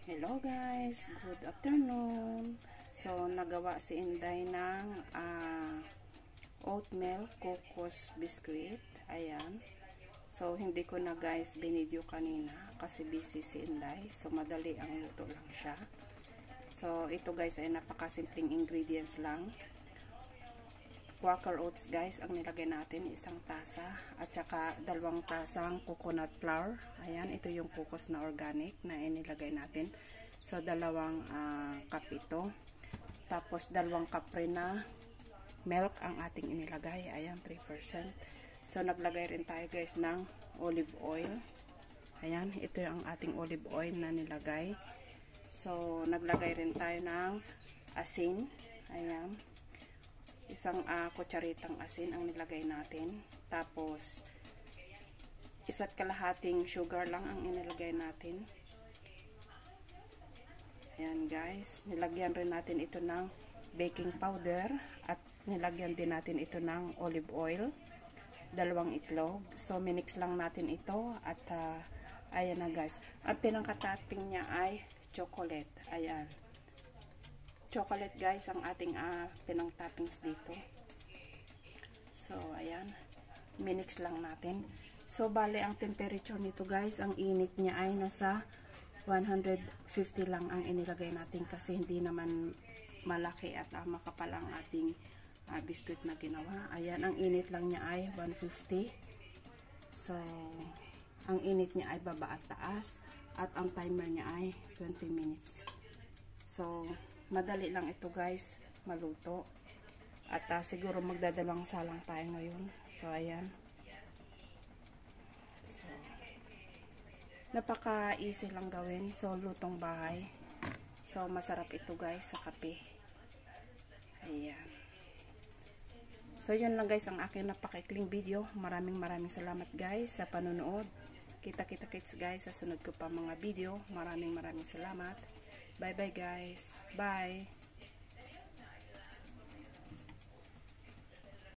Hello guys, good afternoon. So nagawa si Inday ng oatmeal cocos biscuit. Ayan. So hindi ko na guys binidyo kanina kasi busy si Inday. So madali ang luto lang siya. So ito guys ay napakasimpleng ingredients lang. Quaker oats guys ang nilagay natin, isang tasa at saka 2 tasang coconut flour. Ayan, ito yung cocos na organic na inilagay natin. So 2 cup ito. Tapos 2 cup rin na milk ang ating inilagay. Ayan, 3%. So naglagay rin tayo guys ng olive oil. Ayan, ito yung ating olive oil na nilagay. So naglagay rin tayo ng asin. Ayan, isang kutsaritang asin ang nilagay natin. Tapos 1 kalahating sugar lang ang inilagay natin. Ayan guys, nilagyan rin natin ito ng baking powder at nilagyan din natin ito ng olive oil, 2 itlog. So minix lang natin ito at ayan na guys. Ang pinakatopping niya ay chocolate. Ayan, chocolate guys ang ating pinang toppings dito. So ayan, minix lang natin. So bale ang temperature nito guys, ang init niya ay nasa 150 lang ang inilagay natin kasi hindi naman malaki at makapal ang ating biscuit na ginawa. Ayan, ang init lang niya ay 150. So ang init niya ay baba at taas at ang timer niya ay 20 minutes. So madali lang ito guys maluto at siguro magdadalawang salang tayo ngayon. So ayan, so, napaka easy lang gawin. So lutong bahay, so masarap ito guys sa kape. Ayan, so yun lang guys ang aking napakaikling video. Maraming salamat guys sa panonood. Kita-kits guys sa sunod ko pa mga video. Maraming salamat. Bye bye guys. Bye.